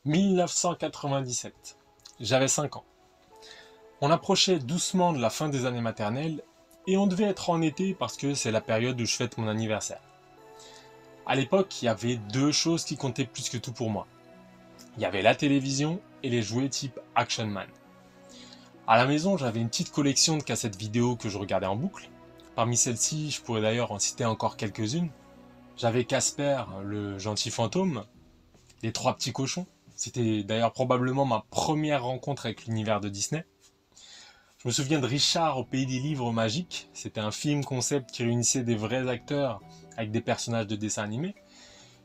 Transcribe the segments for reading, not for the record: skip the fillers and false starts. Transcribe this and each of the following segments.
1997. J'avais 5 ans. On approchait doucement de la fin des années maternelles et on devait être en été parce que c'est la période où je fête mon anniversaire. À l'époque, il y avait deux choses qui comptaient plus que tout pour moi. Il y avait la télévision et les jouets type Action Man. À la maison, j'avais une petite collection de cassettes vidéo que je regardais en boucle. Parmi celles-ci, je pourrais d'ailleurs en citer encore quelques-unes. J'avais Casper, le gentil fantôme, les trois petits cochons. C'était d'ailleurs probablement ma première rencontre avec l'univers de Disney. Je me souviens de Richard au pays des livres magiques. C'était un film concept qui réunissait des vrais acteurs avec des personnages de dessins animés.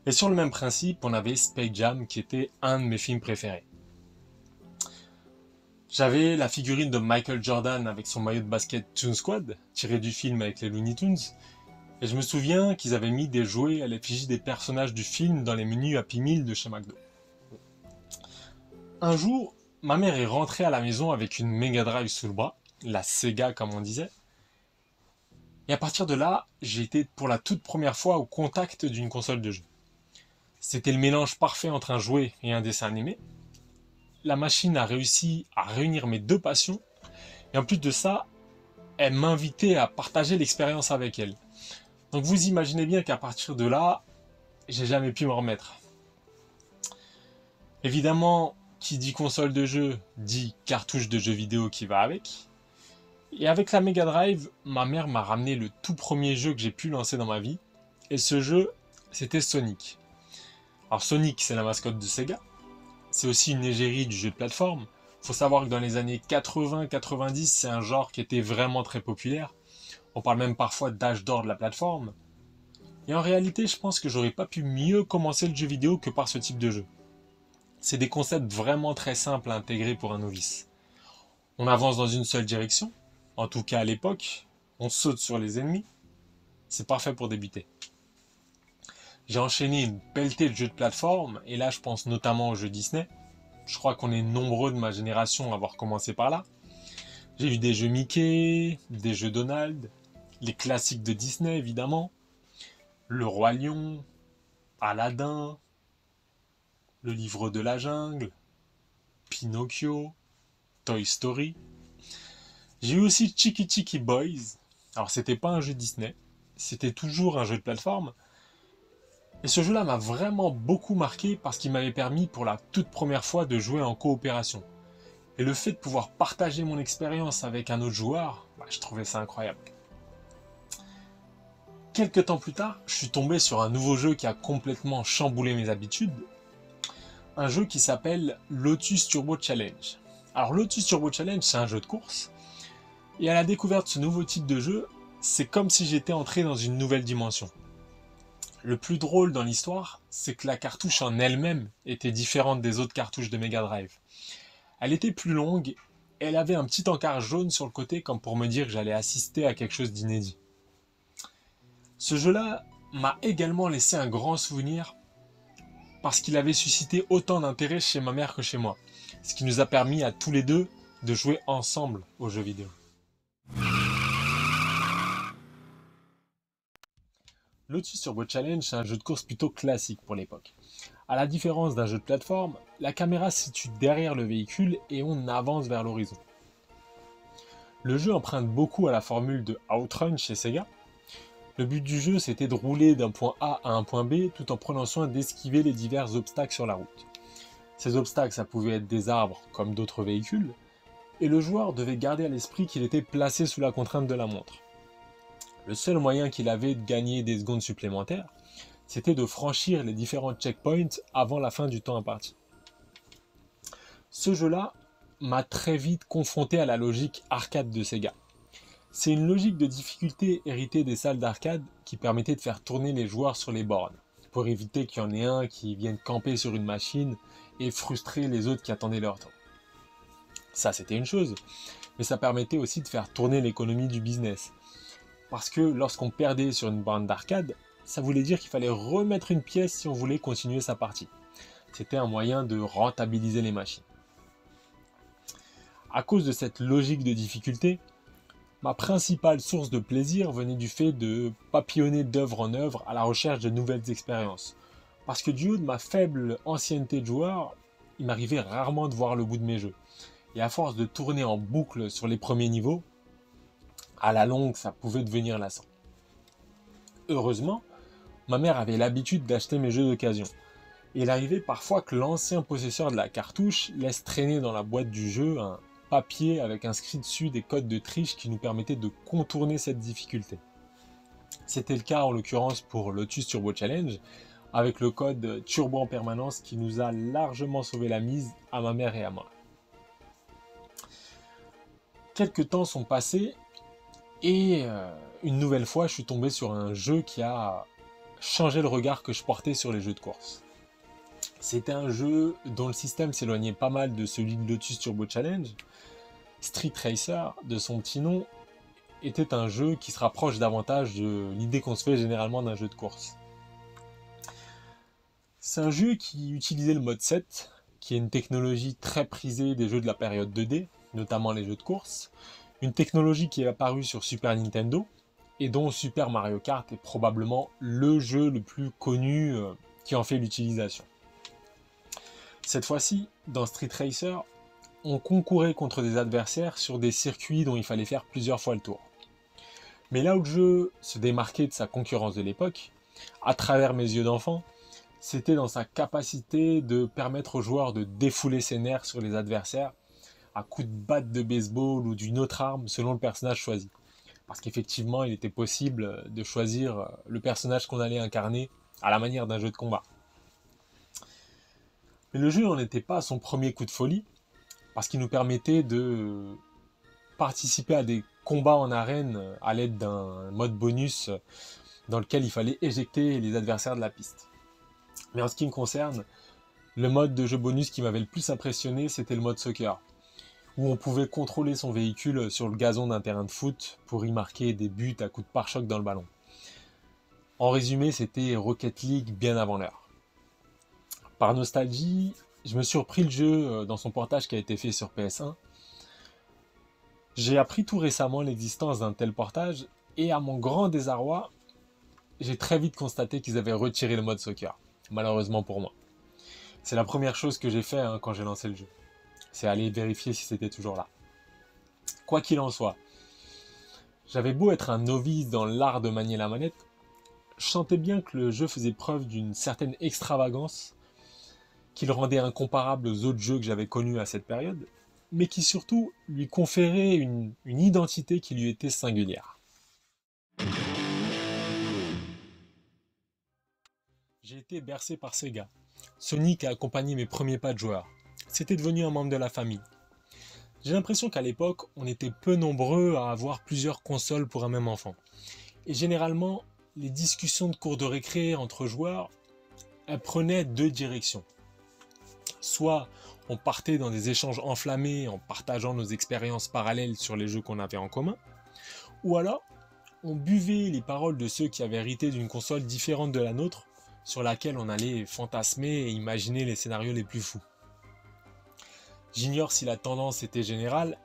Et sur le même principe, on avait Space Jam qui était un de mes films préférés. J'avais la figurine de Michael Jordan avec son maillot de basket Toon Squad, tiré du film avec les Looney Tunes. Et je me souviens qu'ils avaient mis des jouets à l'effigie des personnages du film dans les menus Happy Meal de chez McDo. Un jour, ma mère est rentrée à la maison avec une Mega Drive sous le bras, la Sega comme on disait. Et à partir de là, j'ai été pour la toute première fois au contact d'une console de jeu. C'était le mélange parfait entre un jouet et un dessin animé. La machine a réussi à réunir mes deux passions. Et en plus de ça, elle m'invitait à partager l'expérience avec elle. Donc vous imaginez bien qu'à partir de là, j'ai jamais pu m'en remettre. Évidemment, qui dit console de jeu, dit cartouche de jeux vidéo qui va avec. Et avec la Mega Drive, ma mère m'a ramené le tout premier jeu que j'ai pu lancer dans ma vie. Et ce jeu, c'était Sonic. Alors Sonic, c'est la mascotte de Sega. C'est aussi une égérie du jeu de plateforme. Faut savoir que dans les années 80-90, c'est un genre qui était vraiment très populaire. On parle même parfois d'âge d'or de la plateforme. Et en réalité, je pense que j'aurais pas pu mieux commencer le jeu vidéo que par ce type de jeu. C'est des concepts vraiment très simples à intégrer pour un novice. On avance dans une seule direction, en tout cas à l'époque, on saute sur les ennemis. C'est parfait pour débuter. J'ai enchaîné une pelletée de jeux de plateforme, et là je pense notamment aux jeux Disney. Je crois qu'on est nombreux de ma génération à avoir commencé par là. J'ai eu des jeux Mickey, des jeux Donald, les classiques de Disney évidemment, Le Roi Lion, Aladdin, Le Livre de la Jungle, Pinocchio, Toy Story. J'ai eu aussi Chicky Chicky Boys. Alors c'était pas un jeu Disney, c'était toujours un jeu de plateforme. Et ce jeu-là m'a vraiment beaucoup marqué parce qu'il m'avait permis pour la toute première fois de jouer en coopération. Et le fait de pouvoir partager mon expérience avec un autre joueur, je trouvais ça incroyable. Quelques temps plus tard, je suis tombé sur un nouveau jeu qui a complètement chamboulé mes habitudes. Un jeu qui s'appelle Lotus Turbo Challenge. Alors Lotus Turbo Challenge, c'est un jeu de course. Et à la découverte de ce nouveau type de jeu, c'est comme si j'étais entré dans une nouvelle dimension. Le plus drôle dans l'histoire, c'est que la cartouche en elle-même était différente des autres cartouches de Mega Drive. Elle était plus longue et elle avait un petit encart jaune sur le côté comme pour me dire que j'allais assister à quelque chose d'inédit. Ce jeu-là m'a également laissé un grand souvenir parce qu'il avait suscité autant d'intérêt chez ma mère que chez moi, ce qui nous a permis à tous les deux de jouer ensemble aux jeux vidéo. Lotus Turbo Challenge, c'est un jeu de course plutôt classique pour l'époque. À la différence d'un jeu de plateforme, la caméra se situe derrière le véhicule et on avance vers l'horizon. Le jeu emprunte beaucoup à la formule de Outrun chez Sega. Le but du jeu, c'était de rouler d'un point A à un point B tout en prenant soin d'esquiver les divers obstacles sur la route. Ces obstacles, ça pouvait être des arbres comme d'autres véhicules, et le joueur devait garder à l'esprit qu'il était placé sous la contrainte de la montre. Le seul moyen qu'il avait de gagner des secondes supplémentaires, c'était de franchir les différents checkpoints avant la fin du temps imparti. Ce jeu-là m'a très vite confronté à la logique arcade de Sega. C'est une logique de difficulté héritée des salles d'arcade qui permettait de faire tourner les joueurs sur les bornes, pour éviter qu'il y en ait un qui vienne camper sur une machine et frustrer les autres qui attendaient leur tour. Ça, c'était une chose, mais ça permettait aussi de faire tourner l'économie du business. Parce que lorsqu'on perdait sur une borne d'arcade, ça voulait dire qu'il fallait remettre une pièce si on voulait continuer sa partie. C'était un moyen de rentabiliser les machines. À cause de cette logique de difficulté, ma principale source de plaisir venait du fait de papillonner d'œuvre en œuvre à la recherche de nouvelles expériences. Parce que du haut de ma faible ancienneté de joueur, il m'arrivait rarement de voir le bout de mes jeux. Et à force de tourner en boucle sur les premiers niveaux, à la longue, ça pouvait devenir lassant. Heureusement, ma mère avait l'habitude d'acheter mes jeux d'occasion. Et il arrivait parfois que l'ancien possesseur de la cartouche laisse traîner dans la boîte du jeu un papier avec inscrit dessus des codes de triche qui nous permettaient de contourner cette difficulté. C'était le cas en l'occurrence pour Lotus Turbo Challenge, avec le code Turbo en permanence qui nous a largement sauvé la mise à ma mère et à moi. Quelques temps sont passés et une nouvelle fois je suis tombé sur un jeu qui a changé le regard que je portais sur les jeux de course. C'était un jeu dont le système s'éloignait pas mal de celui de Lotus Turbo Challenge. Street Racer, de son petit nom, était un jeu qui se rapproche davantage de l'idée qu'on se fait généralement d'un jeu de course. C'est un jeu qui utilisait le mode 7, qui est une technologie très prisée des jeux de la période 2D, notamment les jeux de course, une technologie qui est apparue sur Super Nintendo, et dont Super Mario Kart est probablement le jeu le plus connu qui en fait l'utilisation. Cette fois-ci, dans Street Racer, on concourait contre des adversaires sur des circuits dont il fallait faire plusieurs fois le tour. Mais là où le jeu se démarquait de sa concurrence de l'époque, à travers mes yeux d'enfant, c'était dans sa capacité de permettre aux joueurs de défouler ses nerfs sur les adversaires à coups de batte de baseball ou d'une autre arme selon le personnage choisi. Parce qu'effectivement, il était possible de choisir le personnage qu'on allait incarner à la manière d'un jeu de combat. Mais le jeu n'en était pas à son premier coup de folie, parce qu'il nous permettait de participer à des combats en arène à l'aide d'un mode bonus dans lequel il fallait éjecter les adversaires de la piste. Mais en ce qui me concerne, le mode de jeu bonus qui m'avait le plus impressionné, c'était le mode soccer, où on pouvait contrôler son véhicule sur le gazon d'un terrain de foot pour y marquer des buts à coups de pare-choc dans le ballon. En résumé, c'était Rocket League bien avant l'heure. Par nostalgie, je me suis repris le jeu dans son portage qui a été fait sur PS1. J'ai appris tout récemment l'existence d'un tel portage et à mon grand désarroi, j'ai très vite constaté qu'ils avaient retiré le mode soccer, malheureusement pour moi. C'est la première chose que j'ai fait quand j'ai lancé le jeu. C'est aller vérifier si c'était toujours là. Quoi qu'il en soit, j'avais beau être un novice dans l'art de manier la manette, je sentais bien que le jeu faisait preuve d'une certaine extravagance qui le rendait incomparable aux autres jeux que j'avais connus à cette période, mais qui surtout lui conférait une identité qui lui était singulière. J'ai été bercé par Sega. Sonic a accompagné mes premiers pas de joueur. C'était devenu un membre de la famille. J'ai l'impression qu'à l'époque, on était peu nombreux à avoir plusieurs consoles pour un même enfant. Et généralement, les discussions de cours de récré entre joueurs, elles prenaient deux directions. Soit on partait dans des échanges enflammés en partageant nos expériences parallèles sur les jeux qu'on avait en commun, ou alors on buvait les paroles de ceux qui avaient hérité d'une console différente de la nôtre, sur laquelle on allait fantasmer et imaginer les scénarios les plus fous. J'ignore si la tendance était générale,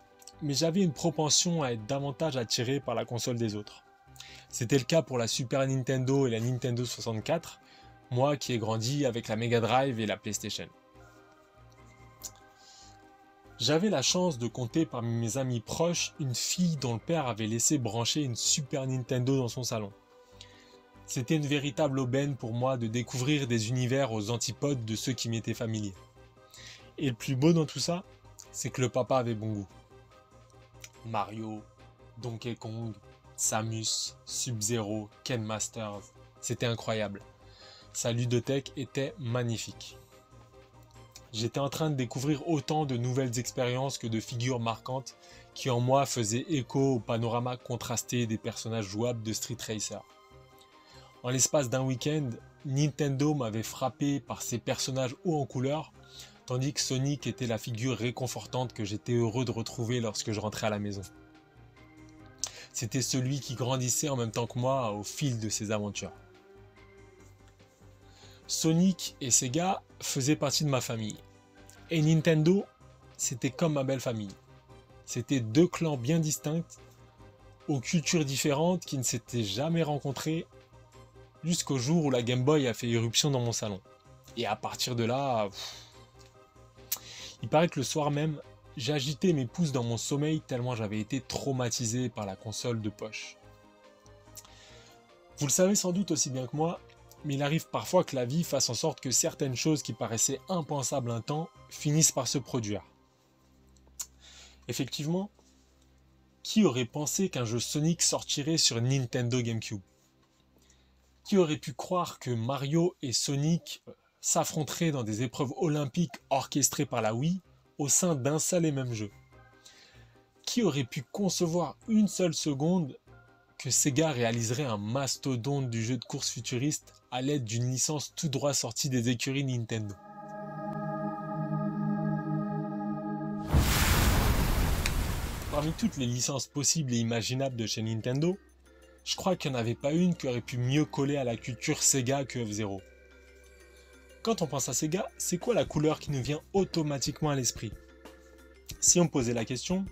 mais j'avais une propension à être davantage attiré par la console des autres. C'était le cas pour la Super Nintendo et la Nintendo 64, moi qui ai grandi avec la Mega Drive et la PlayStation. J'avais la chance de compter parmi mes amis proches une fille dont le père avait laissé brancher une Super Nintendo dans son salon. C'était une véritable aubaine pour moi de découvrir des univers aux antipodes de ceux qui m'étaient familiers. Et le plus beau dans tout ça, c'est que le papa avait bon goût. Mario, Donkey Kong, Samus, Sub-Zero, Ken Masters, c'était incroyable. Sa ludothèque était magnifique. J'étais en train de découvrir autant de nouvelles expériences que de figures marquantes qui en moi faisaient écho au panorama contrasté des personnages jouables de Street Racer. En l'espace d'un week-end, Nintendo m'avait frappé par ses personnages hauts en couleur, tandis que Sonic était la figure réconfortante que j'étais heureux de retrouver lorsque je rentrais à la maison. C'était celui qui grandissait en même temps que moi au fil de ses aventures. Sonic et Sega faisaient partie de ma famille. Et Nintendo, c'était comme ma belle famille. C'était deux clans bien distincts, aux cultures différentes qui ne s'étaient jamais rencontrés, jusqu'au jour où la Game Boy a fait irruption dans mon salon. Et à partir de là, Il paraît que le soir même, j'ai agité mes pouces dans mon sommeil tellement j'avais été traumatisé par la console de poche. Vous le savez sans doute aussi bien que moi, mais il arrive parfois que la vie fasse en sorte que certaines choses qui paraissaient impensables un temps finissent par se produire. Effectivement, qui aurait pensé qu'un jeu Sonic sortirait sur Nintendo GameCube? Qui aurait pu croire que Mario et Sonic s'affronteraient dans des épreuves olympiques orchestrées par la Wii au sein d'un seul et même jeu? Qui aurait pu concevoir une seule seconde que Sega réaliserait un mastodonte du jeu de course futuriste à l'aide d'une licence tout droit sortie des écuries Nintendo? Parmi toutes les licences possibles et imaginables de chez Nintendo, je crois qu'il n'y en avait pas une qui aurait pu mieux coller à la culture Sega que F-Zero. Quand on pense à Sega, c'est quoi la couleur qui nous vient automatiquement à l'esprit? Si on me posait la question,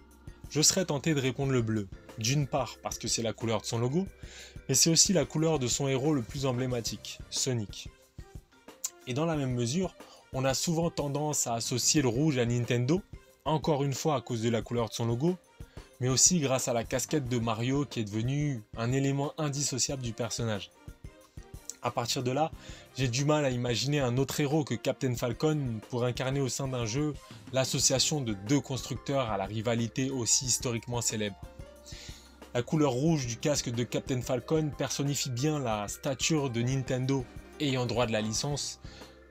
je serais tenté de répondre le bleu. D'une part parce que c'est la couleur de son logo, mais c'est aussi la couleur de son héros le plus emblématique, Sonic. Et dans la même mesure, on a souvent tendance à associer le rouge à Nintendo, encore une fois à cause de la couleur de son logo, mais aussi grâce à la casquette de Mario qui est devenue un élément indissociable du personnage. A partir de là, j'ai du mal à imaginer un autre héros que Captain Falcon pour incarner au sein d'un jeu l'association de deux constructeurs à la rivalité aussi historiquement célèbre. La couleur rouge du casque de Captain Falcon personnifie bien la stature de Nintendo ayant droit de la licence,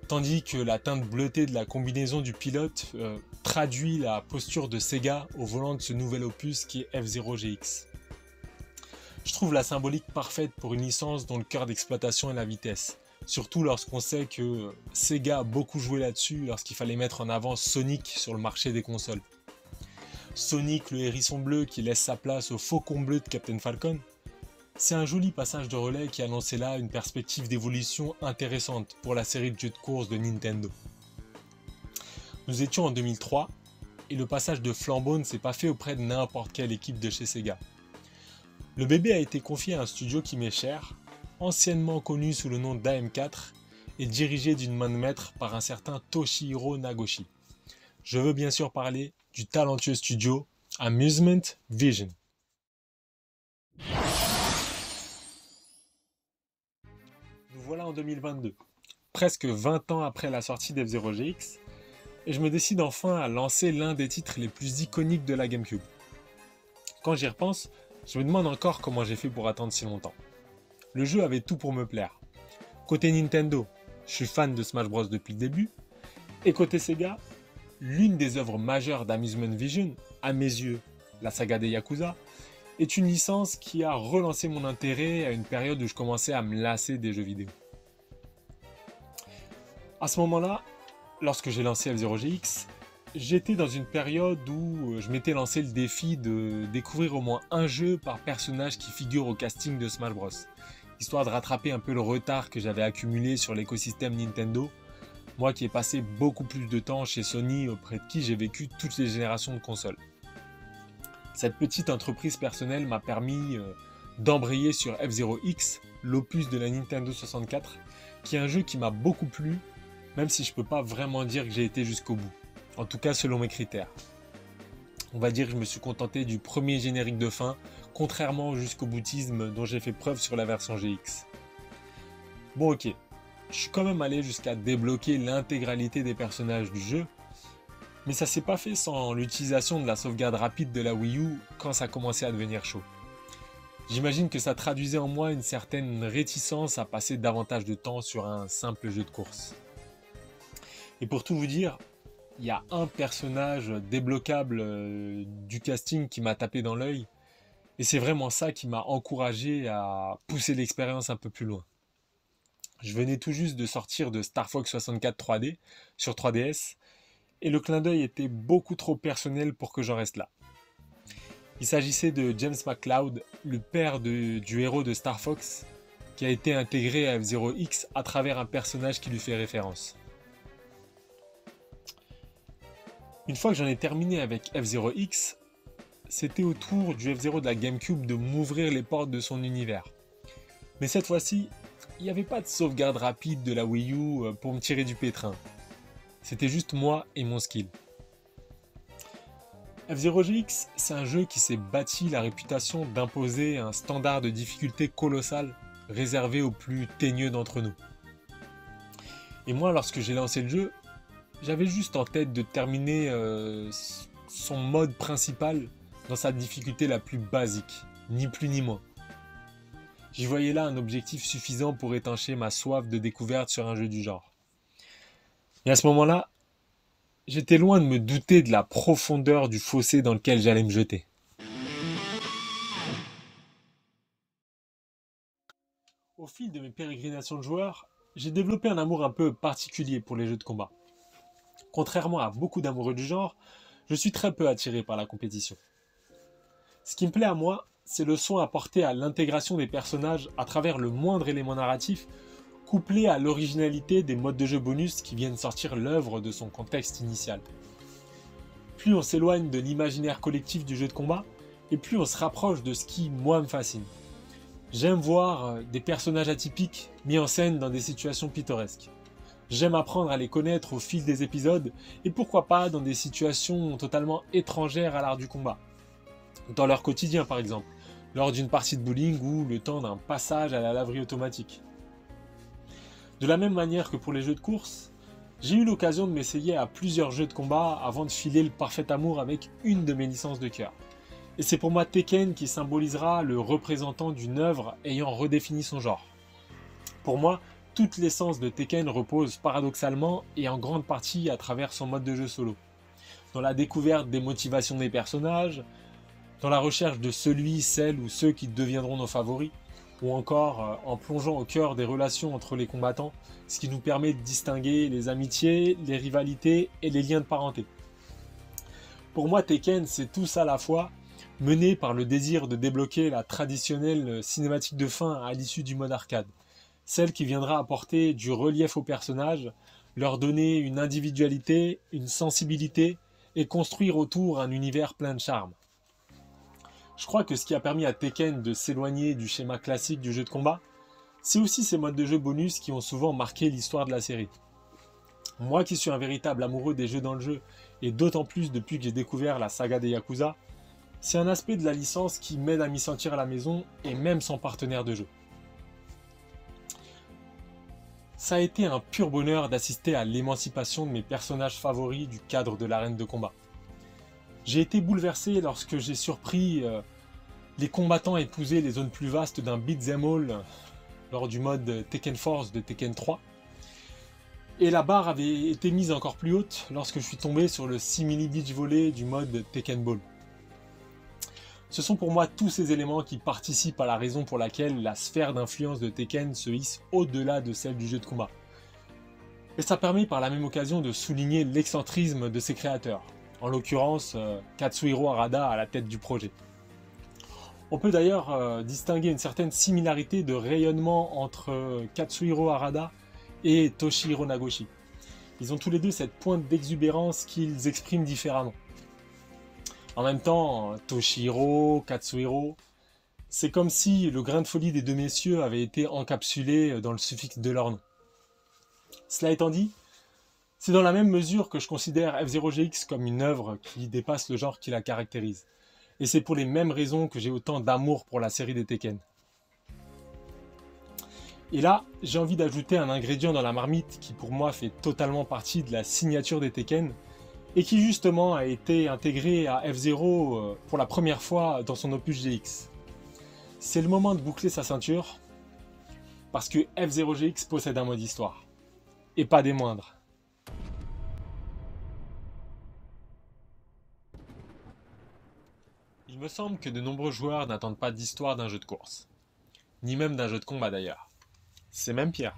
tandis que la teinte bleutée de la combinaison du pilote traduit la posture de Sega au volant de ce nouvel opus qui est F-Zero GX. Je trouve la symbolique parfaite pour une licence dont le cœur d'exploitation est la vitesse, surtout lorsqu'on sait que Sega a beaucoup joué là-dessus lorsqu'il fallait mettre en avant Sonic sur le marché des consoles. Sonic, le hérisson bleu qui laisse sa place au faucon bleu de Captain Falcon, c'est un joli passage de relais qui annonçait là une perspective d'évolution intéressante pour la série de jeux de course de Nintendo. Nous étions en 2003 et le passage de flambeau ne s'est pas fait auprès de n'importe quelle équipe de chez Sega. Le bébé a été confié à un studio qui m'est cher, anciennement connu sous le nom d'AM4 et dirigé d'une main de maître par un certain Toshihiro Nagoshi. Je veux bien sûr parler du talentueux studio Amusement Vision. Nous voilà en 2022, presque 20 ans après la sortie d'F-Zero GX, et je me décide enfin à lancer l'un des titres les plus iconiques de la GameCube. Quand j'y repense, je me demande encore comment j'ai fait pour attendre si longtemps. Le jeu avait tout pour me plaire. Côté Nintendo, je suis fan de Smash Bros depuis le début, et côté Sega, l'une des œuvres majeures d'Amusement Vision, à mes yeux, la saga des Yakuza, est une licence qui a relancé mon intérêt à une période où je commençais à me lasser des jeux vidéo. À ce moment-là, lorsque j'ai lancé F-Zero GX, j'étais dans une période où je m'étais lancé le défi de découvrir au moins un jeu par personnage qui figure au casting de Smash Bros, histoire de rattraper un peu le retard que j'avais accumulé sur l'écosystème Nintendo, moi qui ai passé beaucoup plus de temps chez Sony auprès de qui j'ai vécu toutes les générations de consoles. Cette petite entreprise personnelle m'a permis d'embrayer sur F-Zero X, l'opus de la Nintendo 64, qui est un jeu qui m'a beaucoup plu, même si je peux pas vraiment dire que j'ai été jusqu'au bout. En tout cas selon mes critères. On va dire que je me suis contenté du premier générique de fin, contrairement au jusqu'au boutisme dont j'ai fait preuve sur la version GX. Bon ok, je suis quand même allé jusqu'à débloquer l'intégralité des personnages du jeu, mais ça s'est pas fait sans l'utilisation de la sauvegarde rapide de la Wii U quand ça commençait à devenir chaud. J'imagine que ça traduisait en moi une certaine réticence à passer davantage de temps sur un simple jeu de course. Et pour tout vous dire, il y a un personnage débloquable du casting qui m'a tapé dans l'œil, et c'est vraiment ça qui m'a encouragé à pousser l'expérience un peu plus loin. Je venais tout juste de sortir de Star Fox 64 3D sur 3DS, et le clin d'œil était beaucoup trop personnel pour que j'en reste là. Il s'agissait de James McCloud, le père du héros de Star Fox, qui a été intégré à F-Zero X à travers un personnage qui lui fait référence. Une fois que j'en ai terminé avec F-Zero X, c'était au tour du F-Zero de la GameCube de m'ouvrir les portes de son univers. Mais cette fois-ci, il n'y avait pas de sauvegarde rapide de la Wii U pour me tirer du pétrin. C'était juste moi et mon skill. F-Zero GX, c'est un jeu qui s'est bâti la réputation d'imposer un standard de difficulté colossal réservé aux plus teigneux d'entre nous. Et moi, lorsque j'ai lancé le jeu, j'avais juste en tête de terminer son mode principal dans sa difficulté la plus basique, ni plus ni moins. J'y voyais là un objectif suffisant pour étancher ma soif de découverte sur un jeu du genre. Et à ce moment-là, j'étais loin de me douter de la profondeur du fossé dans lequel j'allais me jeter. Au fil de mes pérégrinations de joueurs, j'ai développé un amour un peu particulier pour les jeux de combat. Contrairement à beaucoup d'amoureux du genre, je suis très peu attiré par la compétition. Ce qui me plaît à moi, c'est le soin apporté à l'intégration des personnages à travers le moindre élément narratif, couplé à l'originalité des modes de jeu bonus qui viennent sortir l'œuvre de son contexte initial. Plus on s'éloigne de l'imaginaire collectif du jeu de combat, et plus on se rapproche de ce qui, moi, me fascine. J'aime voir des personnages atypiques mis en scène dans des situations pittoresques. J'aime apprendre à les connaître au fil des épisodes, et pourquoi pas dans des situations totalement étrangères à l'art du combat. Dans leur quotidien par exemple, lors d'une partie de bowling ou le temps d'un passage à la laverie automatique. De la même manière que pour les jeux de course, j'ai eu l'occasion de m'essayer à plusieurs jeux de combat avant de filer le parfait amour avec une de mes licences de cœur. Et c'est pour moi Tekken qui symbolisera le représentant d'une œuvre ayant redéfini son genre. Pour moi, toute l'essence de Tekken repose paradoxalement et en grande partie à travers son mode de jeu solo. Dans la découverte des motivations des personnages, dans la recherche de celui, celle ou ceux qui deviendront nos favoris, ou encore en plongeant au cœur des relations entre les combattants, ce qui nous permet de distinguer les amitiés, les rivalités et les liens de parenté. Pour moi, Tekken, c'est tout ça à la fois, mené par le désir de débloquer la traditionnelle cinématique de fin à l'issue du mode arcade, celle qui viendra apporter du relief aux personnages, leur donner une individualité, une sensibilité et construire autour un univers plein de charme. Je crois que ce qui a permis à Tekken de s'éloigner du schéma classique du jeu de combat, c'est aussi ces modes de jeu bonus qui ont souvent marqué l'histoire de la série. Moi qui suis un véritable amoureux des jeux dans le jeu, et d'autant plus depuis que j'ai découvert la saga des Yakuza, c'est un aspect de la licence qui m'aide à m'y sentir à la maison, et même sans partenaire de jeu. Ça a été un pur bonheur d'assister à l'émancipation de mes personnages favoris du cadre de l'arène de combat. J'ai été bouleversé lorsque j'ai surpris les combattants épouser les zones plus vastes d'un beat'em all lors du mode Tekken Force de Tekken 3. Et la barre avait été mise encore plus haute lorsque je suis tombé sur le simili beach volley du mode Tekken Ball. Ce sont pour moi tous ces éléments qui participent à la raison pour laquelle la sphère d'influence de Tekken se hisse au-delà de celle du jeu de combat. Et ça permet par la même occasion de souligner l'excentrisme de ses créateurs, en l'occurrence Katsuhiro Harada à la tête du projet. On peut d'ailleurs distinguer une certaine similarité de rayonnement entre Katsuhiro Harada et Toshihiro Nagoshi. Ils ont tous les deux cette pointe d'exubérance qu'ils expriment différemment. En même temps, Toshihiro, Katsuhiro, c'est comme si le grain de folie des deux messieurs avait été encapsulé dans le suffixe de leur nom. Cela étant dit, c'est dans la même mesure que je considère F-Zero GX comme une œuvre qui dépasse le genre qui la caractérise. Et c'est pour les mêmes raisons que j'ai autant d'amour pour la série des Tekken. Et là, j'ai envie d'ajouter un ingrédient dans la marmite qui pour moi fait totalement partie de la signature des Tekken et qui justement a été intégré à F-Zero pour la première fois dans son opus GX. C'est le moment de boucler sa ceinture parce que F-Zero GX possède un mode histoire. Et pas des moindres. Il me semble que de nombreux joueurs n'attendent pas d'histoire d'un jeu de course. Ni même d'un jeu de combat d'ailleurs. C'est même pire.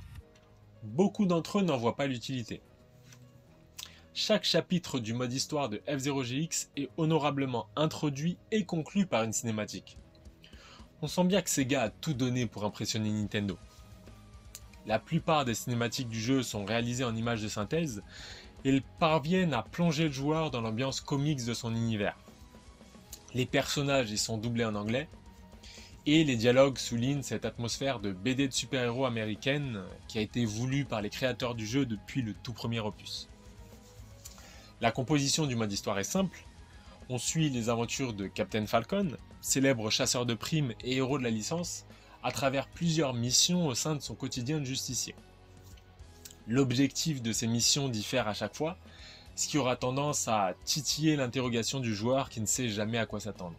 Beaucoup d'entre eux n'en voient pas l'utilité. Chaque chapitre du mode histoire de F-Zero GX est honorablement introduit et conclu par une cinématique. On sent bien que Sega a tout donné pour impressionner Nintendo. La plupart des cinématiques du jeu sont réalisées en images de synthèse et elles parviennent à plonger le joueur dans l'ambiance comics de son univers. Les personnages y sont doublés en anglais et les dialogues soulignent cette atmosphère de BD de super-héros américaine qui a été voulue par les créateurs du jeu depuis le tout premier opus. La composition du mode histoire est simple. On suit les aventures de Captain Falcon, célèbre chasseur de primes et héros de la licence, à travers plusieurs missions au sein de son quotidien de justicier. L'objectif de ces missions diffère à chaque fois, ce qui aura tendance à titiller l'interrogation du joueur qui ne sait jamais à quoi s'attendre.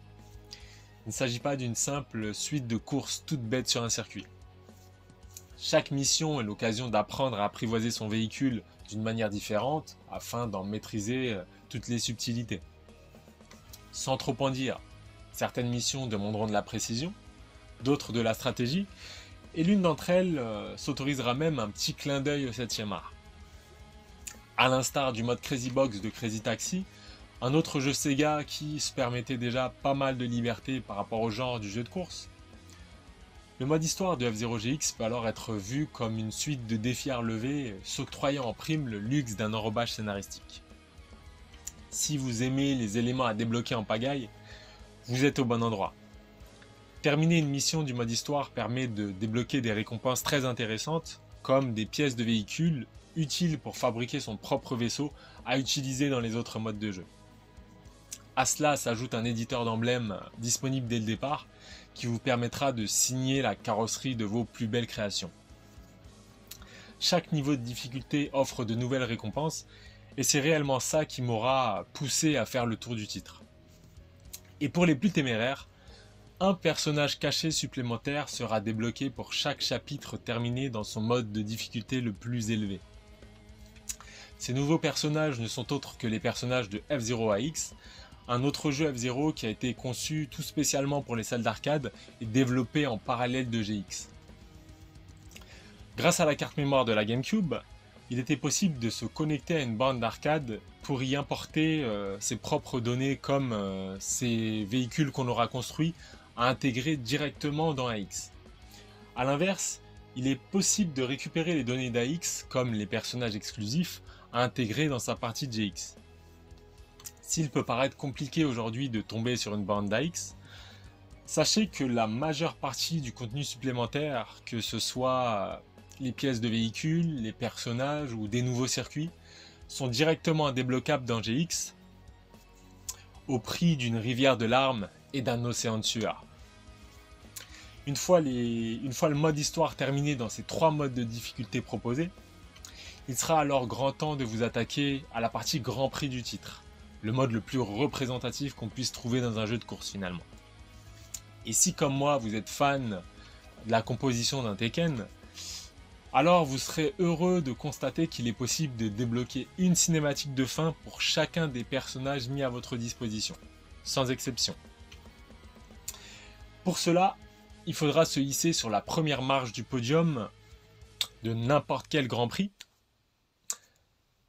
Il ne s'agit pas d'une simple suite de courses toutes bêtes sur un circuit. Chaque mission est l'occasion d'apprendre à apprivoiser son véhicule d'une manière différente afin d'en maîtriser toutes les subtilités. Sans trop en dire, certaines missions demanderont de la précision, d'autres de la stratégie, et l'une d'entre elles s'autorisera même un petit clin d'œil au 7e art. A l'instar du mode Crazy Box de Crazy Taxi, un autre jeu Sega qui se permettait déjà pas mal de liberté par rapport au genre du jeu de course. Le mode histoire de F-Zero GX peut alors être vu comme une suite de défis à relever, s'octroyant en prime le luxe d'un enrobage scénaristique. Si vous aimez les éléments à débloquer en pagaille, vous êtes au bon endroit. Terminer une mission du mode histoire permet de débloquer des récompenses très intéressantes, comme des pièces de véhicules utiles pour fabriquer son propre vaisseau à utiliser dans les autres modes de jeu. À cela s'ajoute un éditeur d'emblèmes disponible dès le départ, qui vous permettra de signer la carrosserie de vos plus belles créations. Chaque niveau de difficulté offre de nouvelles récompenses, et c'est réellement ça qui m'aura poussé à faire le tour du titre. Et pour les plus téméraires, un personnage caché supplémentaire sera débloqué pour chaque chapitre terminé dans son mode de difficulté le plus élevé. Ces nouveaux personnages ne sont autres que les personnages de F-Zero AX, un autre jeu F-Zero qui a été conçu tout spécialement pour les salles d'arcade et développé en parallèle de GX. Grâce à la carte mémoire de la GameCube, il était possible de se connecter à une borne d'arcade pour y importer ses propres données comme ces véhicules qu'on aura construits à intégrer directement dans AX. A l'inverse, il est possible de récupérer les données d'AX comme les personnages exclusifs à intégrer dans sa partie de GX. S'il peut paraître compliqué aujourd'hui de tomber sur une borne d'AX, sachez que la majeure partie du contenu supplémentaire, que ce soit les pièces de véhicules, les personnages ou des nouveaux circuits, sont directement débloquables dans GX au prix d'une rivière de larmes et d'un océan de sueur. Une fois le mode histoire terminé dans ces 3 modes de difficulté proposés, il sera alors grand temps de vous attaquer à la partie Grand Prix du titre, le mode le plus représentatif qu'on puisse trouver dans un jeu de course finalement. Et si comme moi vous êtes fan de la composition d'un Tekken, alors vous serez heureux de constater qu'il est possible de débloquer une cinématique de fin pour chacun des personnages mis à votre disposition, sans exception. Pour cela, il faudra se hisser sur la première marche du podium de n'importe quel Grand Prix,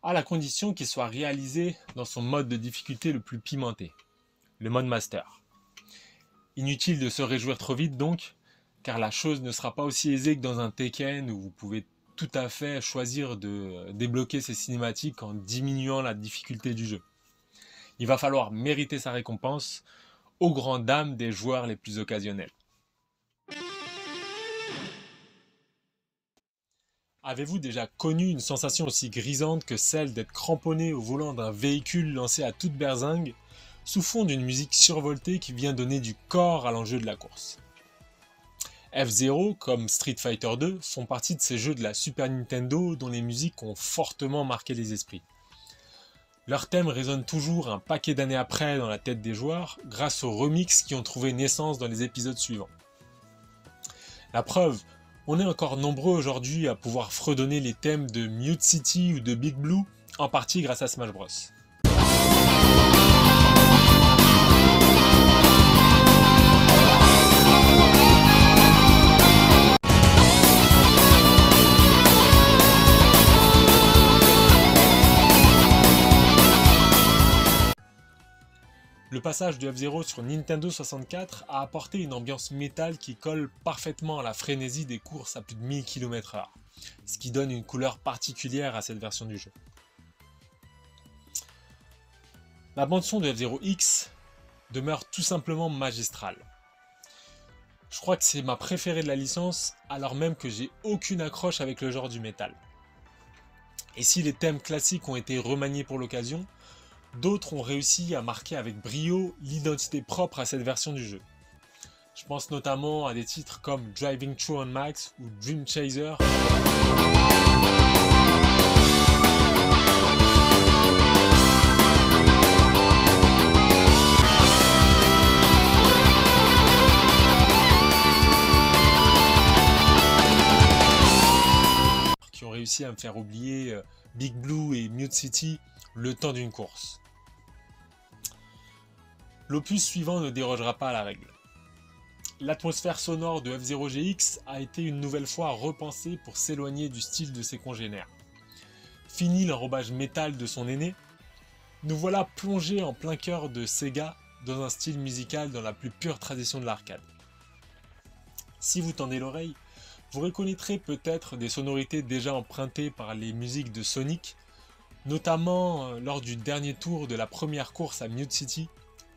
à la condition qu'il soit réalisé dans son mode de difficulté le plus pimenté, le mode Master. Inutile de se réjouir trop vite donc, car la chose ne sera pas aussi aisée que dans un Tekken où vous pouvez tout à fait choisir de débloquer ces cinématiques en diminuant la difficulté du jeu. Il va falloir mériter sa récompense aux grandes dames des joueurs les plus occasionnels. Avez-vous déjà connu une sensation aussi grisante que celle d'être cramponné au volant d'un véhicule lancé à toute berzingue, sous fond d'une musique survoltée qui vient donner du corps à l'enjeu de la course? F-Zero, comme Street Fighter 2, font partie de ces jeux de la Super Nintendo dont les musiques ont fortement marqué les esprits. Leur thème résonne toujours un paquet d'années après dans la tête des joueurs, grâce aux remixes qui ont trouvé naissance dans les épisodes suivants. La preuve, on est encore nombreux aujourd'hui à pouvoir fredonner les thèmes de Mute City ou de Big Blue, en partie grâce à Smash Bros. Le passage de F-Zero sur Nintendo 64 a apporté une ambiance métal qui colle parfaitement à la frénésie des courses à plus de 1000 km/h, ce qui donne une couleur particulière à cette version du jeu. La bande-son de F-Zero X demeure tout simplement magistrale. Je crois que c'est ma préférée de la licence, alors même que j'ai aucune accroche avec le genre du métal. Et si les thèmes classiques ont été remaniés pour l'occasion, d'autres ont réussi à marquer avec brio l'identité propre à cette version du jeu. Je pense notamment à des titres comme Driving True on Max ou Dream Chaser. Qui ont réussi à me faire oublier Big Blue et Mute City le temps d'une course. L'opus suivant ne dérogera pas à la règle. L'atmosphère sonore de F-Zero GX a été une nouvelle fois repensée pour s'éloigner du style de ses congénères. Fini l'enrobage métal de son aîné, nous voilà plongés en plein cœur de Sega dans un style musical dans la plus pure tradition de l'arcade. Si vous tendez l'oreille, vous reconnaîtrez peut-être des sonorités déjà empruntées par les musiques de Sonic, notamment lors du dernier tour de la première course à Mute City,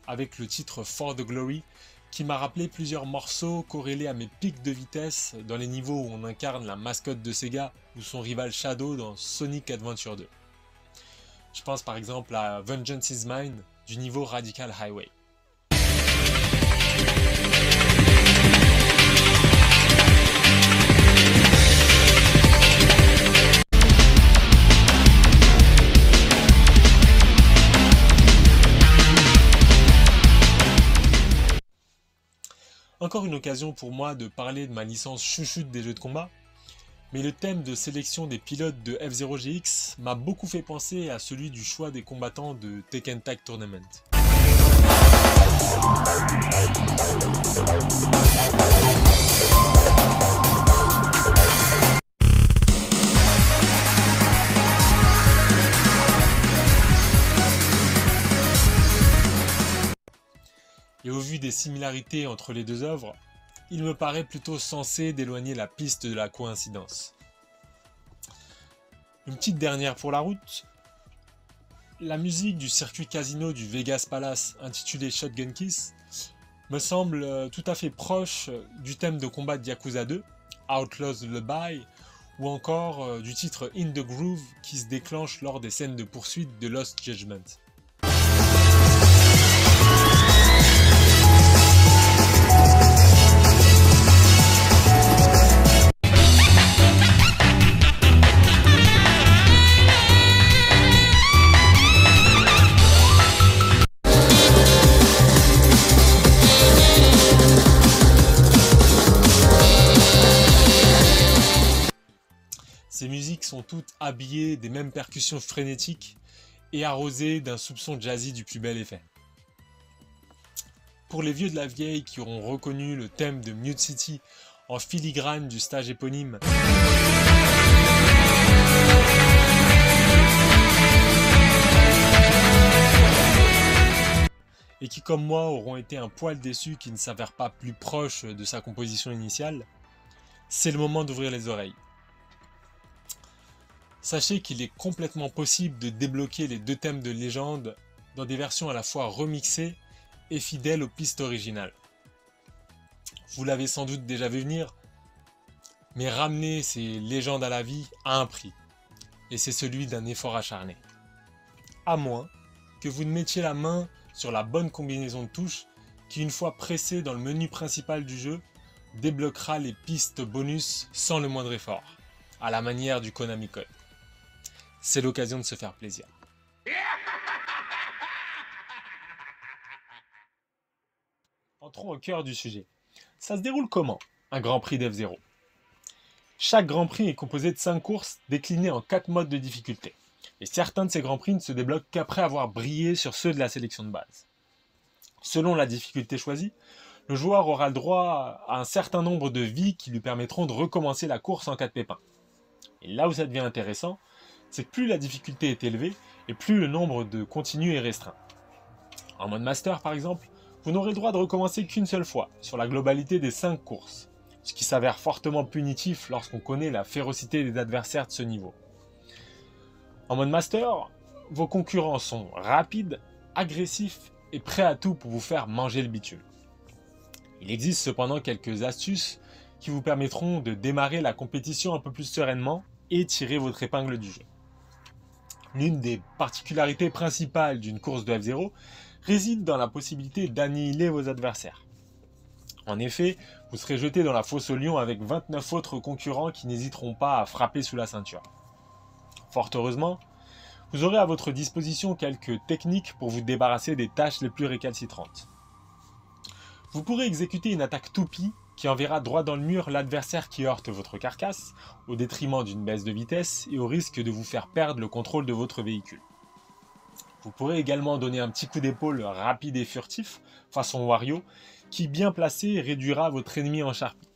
avec le titre For the Glory, qui m'a rappelé plusieurs morceaux corrélés à mes pics de vitesse dans les niveaux où on incarne la mascotte de Sega ou son rival Shadow dans Sonic Adventure 2. Je pense par exemple à Vengeance is Mine du niveau Radical Highway. Encore une occasion pour moi de parler de ma licence chouchoute des jeux de combat, mais le thème de sélection des pilotes de F-Zero GX m'a beaucoup fait penser à celui du choix des combattants de Tekken Tag Tournament. Et au vu des similarités entre les deux œuvres, il me paraît plutôt sensé d'éloigner la piste de la coïncidence. Une petite dernière pour la route. La musique du circuit casino du Vegas Palace intitulé Shotgun Kiss me semble tout à fait proche du thème de combat de Yakuza 2, Outlaws Lullaby, ou encore du titre In the Groove qui se déclenche lors des scènes de poursuite de Lost Judgment. Ces musiques sont toutes habillées des mêmes percussions frénétiques et arrosées d'un soupçon jazzy du plus bel effet. Pour les vieux de la vieille qui auront reconnu le thème de Mute City en filigrane du stage éponyme, et qui comme moi auront été un poil déçus qu'il ne s'avère pas plus proche de sa composition initiale, c'est le moment d'ouvrir les oreilles. Sachez qu'il est complètement possible de débloquer les deux thèmes de légende dans des versions à la fois remixées et fidèles aux pistes originales. Vous l'avez sans doute déjà vu venir, mais ramener ces légendes à la vie a un prix, et c'est celui d'un effort acharné. À moins que vous ne mettiez la main sur la bonne combinaison de touches qui, une fois pressée dans le menu principal du jeu, débloquera les pistes bonus sans le moindre effort, à la manière du Konami Code. C'est l'occasion de se faire plaisir. Entrons au cœur du sujet. Ça se déroule comment, un Grand Prix d'F-Zero? Chaque Grand Prix est composé de 5 courses déclinées en 4 modes de difficulté. Et certains de ces Grands Prix ne se débloquent qu'après avoir brillé sur ceux de la sélection de base. Selon la difficulté choisie, le joueur aura le droit à un certain nombre de vies qui lui permettront de recommencer la course en cas de pépin. Et là où ça devient intéressant, c'est que plus la difficulté est élevée et plus le nombre de continues est restreint. En mode master par exemple, vous n'aurez le droit de recommencer qu'une seule fois sur la globalité des 5 courses, ce qui s'avère fortement punitif lorsqu'on connaît la férocité des adversaires de ce niveau. En mode master, vos concurrents sont rapides, agressifs et prêts à tout pour vous faire manger le bitume. Il existe cependant quelques astuces qui vous permettront de démarrer la compétition un peu plus sereinement et tirer votre épingle du jeu. L'une des particularités principales d'une course de F0 réside dans la possibilité d'annihiler vos adversaires. En effet, vous serez jeté dans la fosse au lion avec 29 autres concurrents qui n'hésiteront pas à frapper sous la ceinture. Fort heureusement, vous aurez à votre disposition quelques techniques pour vous débarrasser des tâches les plus récalcitrantes. Vous pourrez exécuter une attaque toupie qui enverra droit dans le mur l'adversaire qui heurte votre carcasse, au détriment d'une baisse de vitesse et au risque de vous faire perdre le contrôle de votre véhicule. Vous pourrez également donner un petit coup d'épaule rapide et furtif, façon Wario, qui bien placé réduira votre ennemi en charpie.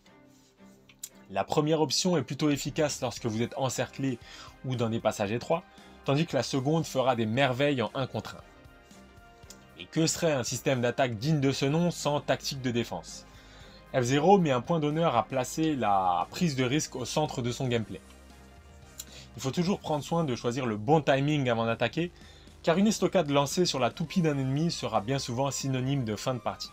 La première option est plutôt efficace lorsque vous êtes encerclé ou dans des passages étroits, tandis que la seconde fera des merveilles en 1 contre 1. Et que serait un système d'attaque digne de ce nom sans tactique de défense? F0 met un point d'honneur à placer la prise de risque au centre de son gameplay. Il faut toujours prendre soin de choisir le bon timing avant d'attaquer, car une estocade lancée sur la toupie d'un ennemi sera bien souvent synonyme de fin de partie.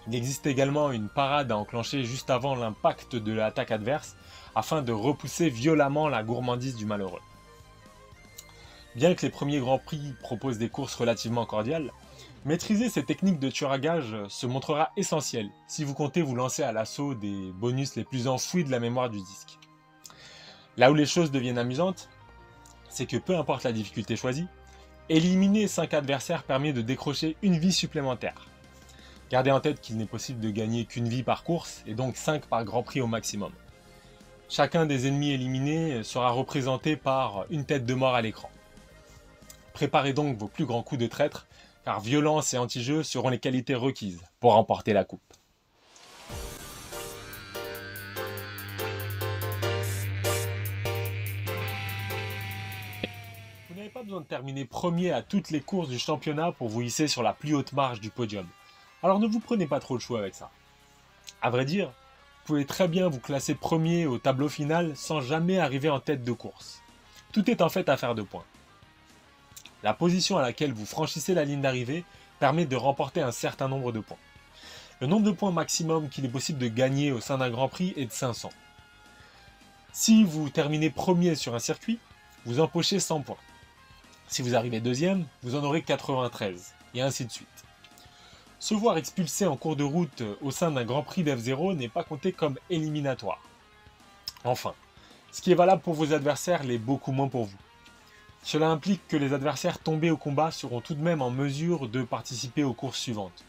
Il existe également une parade à enclencher juste avant l'impact de l'attaque adverse, afin de repousser violemment la gourmandise du malheureux. Bien que les premiers Grands Prix proposent des courses relativement cordiales, maîtriser ces techniques de tueur à gage se montrera essentiel si vous comptez vous lancer à l'assaut des bonus les plus enfouis de la mémoire du disque. Là où les choses deviennent amusantes, c'est que peu importe la difficulté choisie, éliminer 5 adversaires permet de décrocher une vie supplémentaire. Gardez en tête qu'il n'est possible de gagner qu'une vie par course et donc 5 par Grand Prix au maximum. Chacun des ennemis éliminés sera représenté par une tête de mort à l'écran. Préparez donc vos plus grands coups de traître, car violence et anti-jeu seront les qualités requises pour remporter la coupe. Vous n'avez pas besoin de terminer premier à toutes les courses du championnat pour vous hisser sur la plus haute marche du podium. Alors ne vous prenez pas trop le choix avec ça. À vrai dire, vous pouvez très bien vous classer premier au tableau final sans jamais arriver en tête de course. Tout est en fait affaire de points. La position à laquelle vous franchissez la ligne d'arrivée permet de remporter un certain nombre de points. Le nombre de points maximum qu'il est possible de gagner au sein d'un Grand Prix est de 500. Si vous terminez premier sur un circuit, vous empochez 100 points. Si vous arrivez deuxième, vous en aurez 93, et ainsi de suite. Se voir expulsé en cours de route au sein d'un Grand Prix d'F0 n'est pas compté comme éliminatoire. Enfin, ce qui est valable pour vos adversaires l'est beaucoup moins pour vous. Cela implique que les adversaires tombés au combat seront tout de même en mesure de participer aux courses suivantes.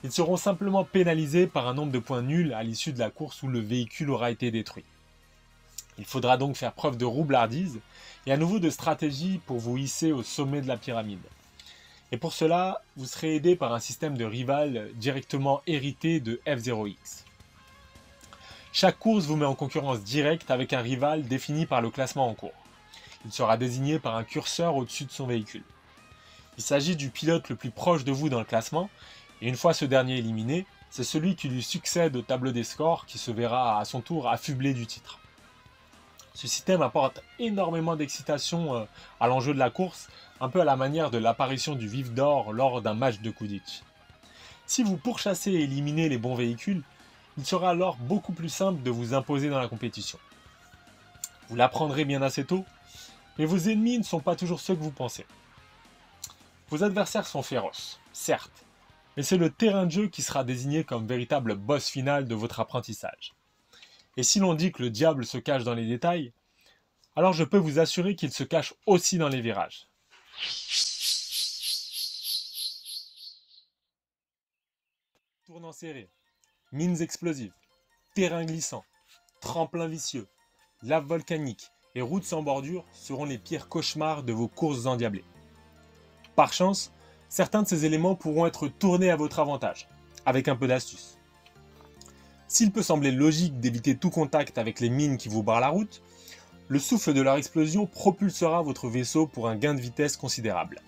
Ils seront simplement pénalisés par un nombre de points nuls à l'issue de la course où le véhicule aura été détruit. Il faudra donc faire preuve de roublardise et à nouveau de stratégie pour vous hisser au sommet de la pyramide. Et pour cela, vous serez aidé par un système de rival directement hérité de F0X. Chaque course vous met en concurrence directe avec un rival défini par le classement en cours. Il sera désigné par un curseur au-dessus de son véhicule. Il s'agit du pilote le plus proche de vous dans le classement, et une fois ce dernier éliminé, c'est celui qui lui succède au tableau des scores qui se verra à son tour affublé du titre. Ce système apporte énormément d'excitation à l'enjeu de la course, un peu à la manière de l'apparition du vif d'or lors d'un match de Quidditch. Si vous pourchassez et éliminez les bons véhicules, il sera alors beaucoup plus simple de vous imposer dans la compétition. Vous l'apprendrez bien assez tôt, mais vos ennemis ne sont pas toujours ceux que vous pensez. Vos adversaires sont féroces, certes, mais c'est le terrain de jeu qui sera désigné comme véritable boss final de votre apprentissage. Et si l'on dit que le diable se cache dans les détails, alors je peux vous assurer qu'il se cache aussi dans les virages. Tournant serré, mines explosives, terrain glissant, tremplin vicieux, lave volcanique et routes sans bordure seront les pires cauchemars de vos courses endiablées. Par chance, certains de ces éléments pourront être tournés à votre avantage, avec un peu d'astuce. S'il peut sembler logique d'éviter tout contact avec les mines qui vous barrent la route, le souffle de leur explosion propulsera votre vaisseau pour un gain de vitesse considérable.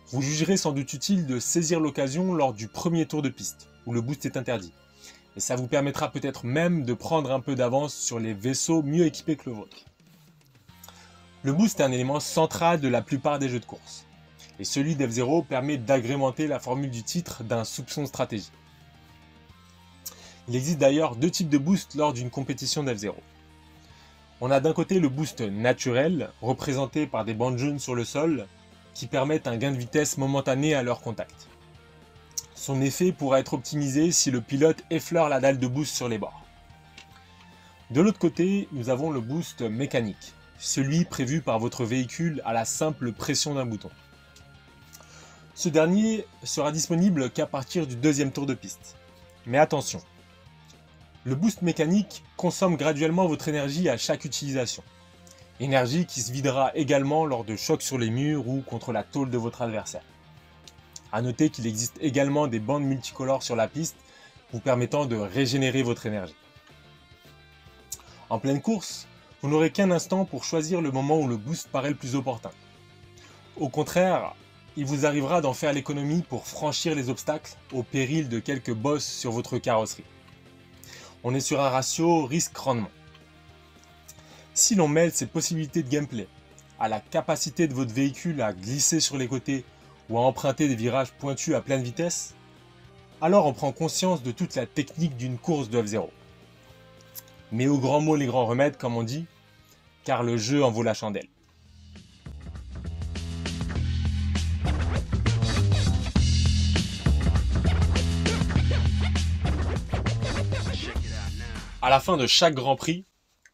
Vous jugerez sans doute utile de saisir l'occasion lors du premier tour de piste, où le boost est interdit. Et ça vous permettra peut-être même de prendre un peu d'avance sur les vaisseaux mieux équipés que le vôtre. Le boost est un élément central de la plupart des jeux de course. Et celui d'F0 permet d'agrémenter la formule du titre d'un soupçon de stratégie. Il existe d'ailleurs deux types de boost lors d'une compétition d'F0. On a d'un côté le boost naturel, représenté par des bandes jaunes sur le sol, qui permettent un gain de vitesse momentané à leur contact. Son effet pourra être optimisé si le pilote effleure la dalle de boost sur les bords. De l'autre côté, nous avons le boost mécanique, celui prévu par votre véhicule à la simple pression d'un bouton. Ce dernier sera disponible qu'à partir du deuxième tour de piste. Mais attention, le boost mécanique consomme graduellement votre énergie à chaque utilisation. Énergie qui se videra également lors de chocs sur les murs ou contre la tôle de votre adversaire. A noter qu'il existe également des bandes multicolores sur la piste vous permettant de régénérer votre énergie. En pleine course, vous n'aurez qu'un instant pour choisir le moment où le boost paraît le plus opportun. Au contraire, il vous arrivera d'en faire l'économie pour franchir les obstacles au péril de quelques bosses sur votre carrosserie. On est sur un ratio risque-rendement. Si l'on mêle ces possibilités de gameplay à la capacité de votre véhicule à glisser sur les côtés ou à emprunter des virages pointus à pleine vitesse, alors on prend conscience de toute la technique d'une course de F0. Mais au grand mot les grands remèdes, comme on dit, car le jeu en vaut la chandelle. À la fin de chaque Grand Prix,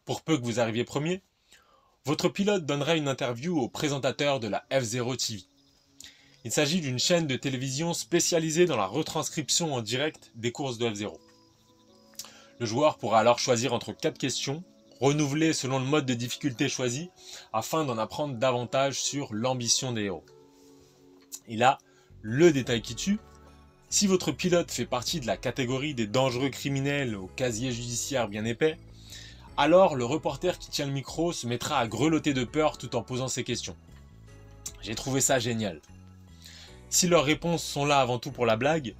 pour peu que vous arriviez premier, votre pilote donnera une interview au présentateur de la F0 TV. Il s'agit d'une chaîne de télévision spécialisée dans la retranscription en direct des courses de F0. Le joueur pourra alors choisir entre 4 questions, renouvelées selon le mode de difficulté choisi, afin d'en apprendre davantage sur l'ambition des héros. Et là, le détail qui tue, si votre pilote fait partie de la catégorie des dangereux criminels au casier judiciaire bien épais, alors le reporter qui tient le micro se mettra à grelotter de peur tout en posant ses questions. J'ai trouvé ça génial. Si leurs réponses sont là avant tout pour la blague,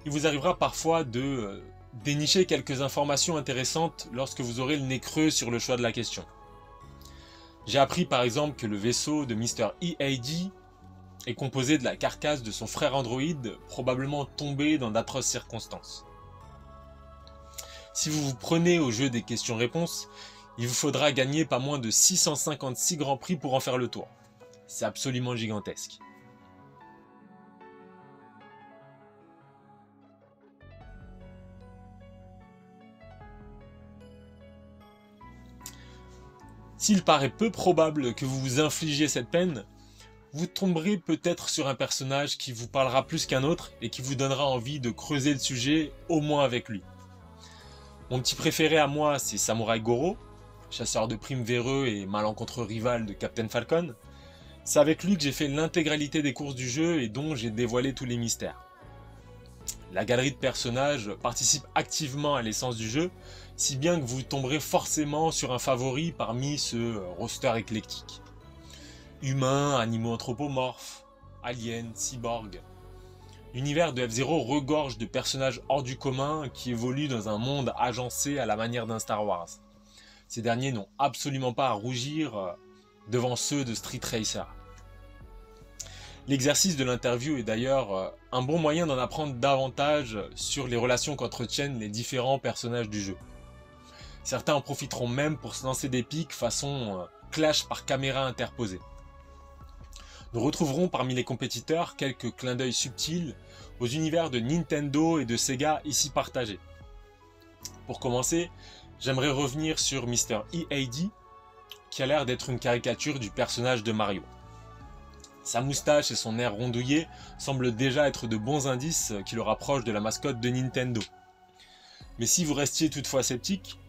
il vous arrivera parfois de dénicher quelques informations intéressantes lorsque vous aurez le nez creux sur le choix de la question. J'ai appris par exemple que le vaisseau de Mr. EAD est composé de la carcasse de son frère androïde, probablement tombé dans d'atroces circonstances. Si vous vous prenez au jeu des questions-réponses, il vous faudra gagner pas moins de 656 grands prix pour en faire le tour. C'est absolument gigantesque. S'il paraît peu probable que vous vous infligiez cette peine, vous tomberez peut-être sur un personnage qui vous parlera plus qu'un autre et qui vous donnera envie de creuser le sujet au moins avec lui. Mon petit préféré à moi, c'est Samurai Goro, chasseur de primes véreux et malencontreux rival de Captain Falcon. C'est avec lui que j'ai fait l'intégralité des courses du jeu et dont j'ai dévoilé tous les mystères. La galerie de personnages participe activement à l'essence du jeu, si bien que vous tomberez forcément sur un favori parmi ce roster éclectique. Humains, animaux anthropomorphes, aliens, cyborgs. L'univers de F0 regorge de personnages hors du commun qui évoluent dans un monde agencé à la manière d'un Star Wars. Ces derniers n'ont absolument pas à rougir devant ceux de Street Racer. L'exercice de l'interview est d'ailleurs un bon moyen d'en apprendre davantage sur les relations qu'entretiennent les différents personnages du jeu. Certains en profiteront même pour se lancer des piques façon clash par caméra interposée. Nous retrouverons parmi les compétiteurs quelques clins d'œil subtils aux univers de Nintendo et de Sega ici partagés. Pour commencer, j'aimerais revenir sur Mr. EAD, qui a l'air d'être une caricature du personnage de Mario. Sa moustache et son air rondouillé semblent déjà être de bons indices qui le rapprochent de la mascotte de Nintendo. Mais si vous restiez toutefois sceptique,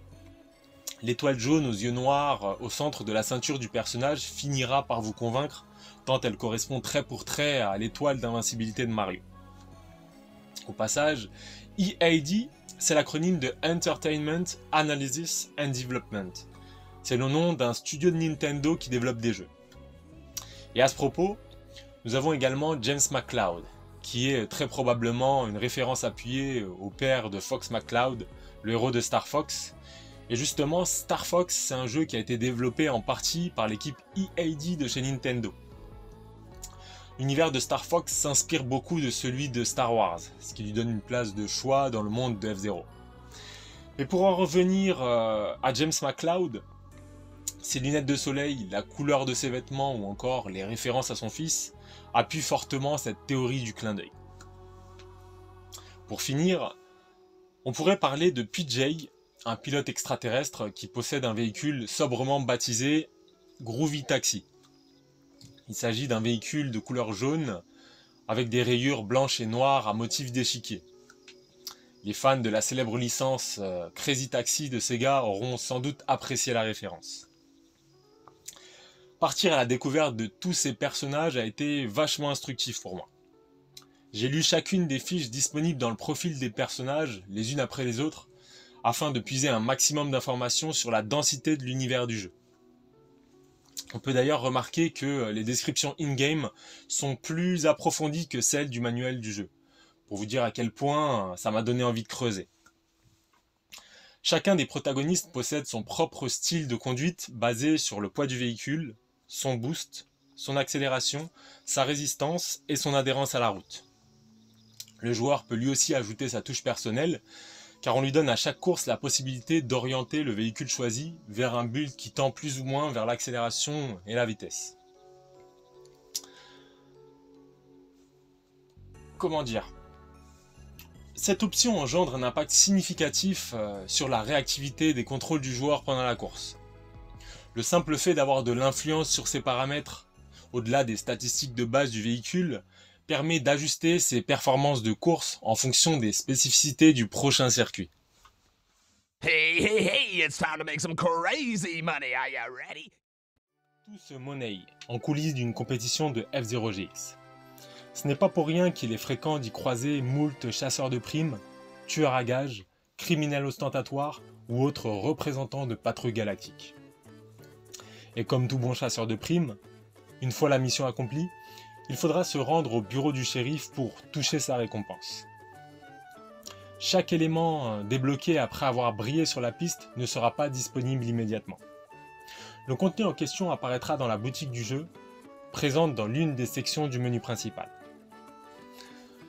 l'étoile jaune aux yeux noirs au centre de la ceinture du personnage finira par vous convaincre, tant elle correspond trait pour trait à l'étoile d'invincibilité de Mario. Au passage, EAD, c'est l'acronyme de Entertainment, Analysis and Development. C'est le nom d'un studio de Nintendo qui développe des jeux. Et à ce propos, nous avons également James McCloud, qui est très probablement une référence appuyée au père de Fox McCloud, le héros de Star Fox. Et justement, Star Fox, c'est un jeu qui a été développé en partie par l'équipe EAD de chez Nintendo. L'univers de Star Fox s'inspire beaucoup de celui de Star Wars, ce qui lui donne une place de choix dans le monde de F0. Mais pour en revenir à James McCloud, Ses lunettes de soleil, la couleur de ses vêtements ou encore les références à son fils appuient fortement cette théorie du clin d'œil. Pour finir, on pourrait parler de PJ, un pilote extraterrestre qui possède un véhicule sobrement baptisé Groovy Taxi. Il s'agit d'un véhicule de couleur jaune avec des rayures blanches et noires à motif d'échiquier. Les fans de la célèbre licence Crazy Taxi de Sega auront sans doute apprécié la référence. Partir à la découverte de tous ces personnages a été vachement instructif pour moi. J'ai lu chacune des fiches disponibles dans le profil des personnages, les unes après les autres, afin de puiser un maximum d'informations sur la densité de l'univers du jeu. On peut d'ailleurs remarquer que les descriptions in-game sont plus approfondies que celles du manuel du jeu, pour vous dire à quel point ça m'a donné envie de creuser. Chacun des protagonistes possède son propre style de conduite basé sur le poids du véhicule, son boost, son accélération, sa résistance et son adhérence à la route. Le joueur peut lui aussi ajouter sa touche personnelle, car on lui donne à chaque course la possibilité d'orienter le véhicule choisi vers un build qui tend plus ou moins vers l'accélération et la vitesse. Comment dire ? Cette option engendre un impact significatif sur la réactivité des contrôles du joueur pendant la course. Le simple fait d'avoir de l'influence sur ces paramètres, au-delà des statistiques de base du véhicule, permet d'ajuster ses performances de course en fonction des spécificités du prochain circuit. Hey, it's time to make some crazy money. Are you ready? Tout se monnaie en coulisses d'une compétition de F-Zero GX. Ce n'est pas pour rien qu'il est fréquent d'y croiser moult chasseurs de primes, tueurs à gages, criminels ostentatoires ou autres représentants de patrouilles galactiques. Et comme tout bon chasseur de primes, une fois la mission accomplie, il faudra se rendre au bureau du shérif pour toucher sa récompense. Chaque élément débloqué après avoir brillé sur la piste ne sera pas disponible immédiatement. Le contenu en question apparaîtra dans la boutique du jeu, présente dans l'une des sections du menu principal.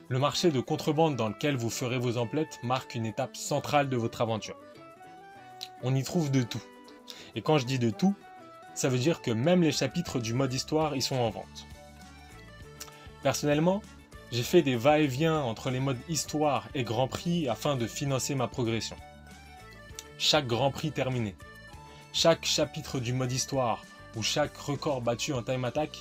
Le marché de contrebande dans lequel vous ferez vos emplettes marque une étape centrale de votre aventure. On y trouve de tout. Et quand je dis de tout, ça veut dire que même les chapitres du mode histoire y sont en vente. Personnellement, j'ai fait des va-et-vient entre les modes histoire et Grand Prix afin de financer ma progression. Chaque Grand Prix terminé, chaque chapitre du mode histoire ou chaque record battu en time attack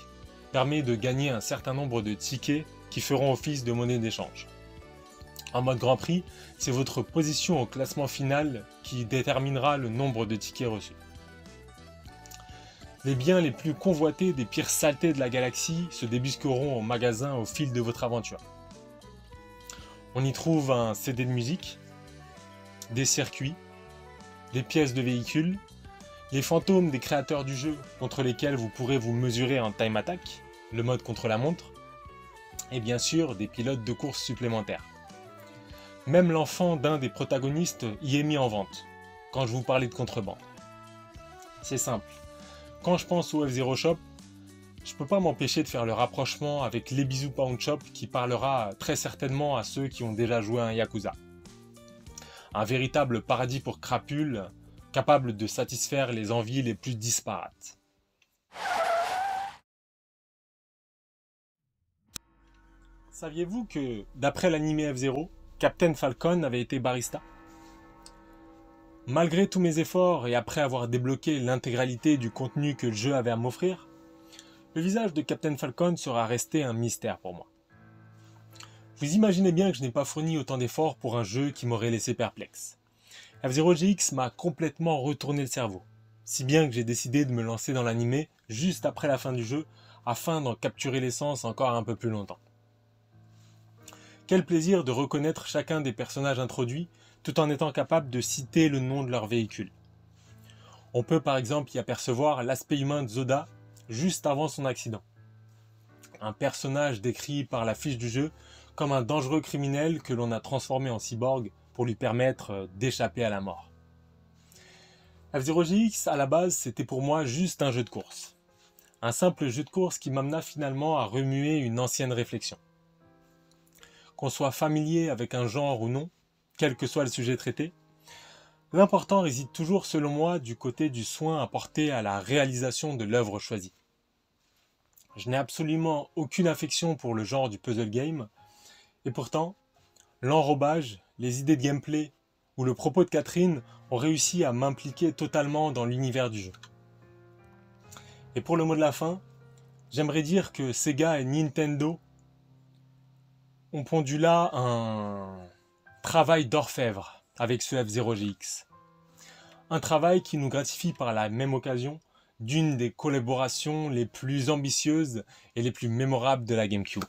permet de gagner un certain nombre de tickets qui feront office de monnaie d'échange. En mode Grand Prix, c'est votre position au classement final qui déterminera le nombre de tickets reçus. Les biens les plus convoités des pires saletés de la galaxie se débusqueront au magasin au fil de votre aventure. On y trouve un CD de musique, des circuits, des pièces de véhicules, les fantômes des créateurs du jeu contre lesquels vous pourrez vous mesurer en time attack, le mode contre la montre, et bien sûr des pilotes de course supplémentaires. Même l'enfant d'un des protagonistes y est mis en vente, quand je vous parlais de contrebande. C'est simple. Quand je pense au F-Zero Shop, je peux pas m'empêcher de faire le rapprochement avec les Bisous Pawn Shop qui parlera très certainement à ceux qui ont déjà joué à un Yakuza. Un véritable paradis pour crapules, capable de satisfaire les envies les plus disparates. Saviez-vous que, d'après l'anime F-Zero, Captain Falcon avait été barista ? Malgré tous mes efforts et après avoir débloqué l'intégralité du contenu que le jeu avait à m'offrir, le visage de Captain Falcon sera resté un mystère pour moi. Vous imaginez bien que je n'ai pas fourni autant d'efforts pour un jeu qui m'aurait laissé perplexe. F-Zero GX m'a complètement retourné le cerveau, si bien que j'ai décidé de me lancer dans l'anime juste après la fin du jeu afin d'en capturer l'essence encore un peu plus longtemps. Quel plaisir de reconnaître chacun des personnages introduits tout en étant capable de citer le nom de leur véhicule. On peut par exemple y apercevoir l'aspect humain de Zoda juste avant son accident. Un personnage décrit par la fiche du jeu comme un dangereux criminel que l'on a transformé en cyborg pour lui permettre d'échapper à la mort. F-Zero GX à la base c'était pour moi juste un jeu de course. Un simple jeu de course qui m'amena finalement à remuer une ancienne réflexion. Qu'on soit familier avec un genre ou non, quel que soit le sujet traité, L'important réside toujours, selon moi, du côté du soin apporté à la réalisation de l'œuvre choisie. Je n'ai absolument aucune affection pour le genre du puzzle game, et pourtant, l'enrobage, les idées de gameplay ou le propos de Catherine ont réussi à m'impliquer totalement dans l'univers du jeu. Et pour le mot de la fin, j'aimerais dire que Sega et Nintendo ont pondu là un travail d'orfèvre avec ce F-Zero GX. Un travail qui nous gratifie par la même occasion d'une des collaborations les plus ambitieuses et les plus mémorables de la GameCube.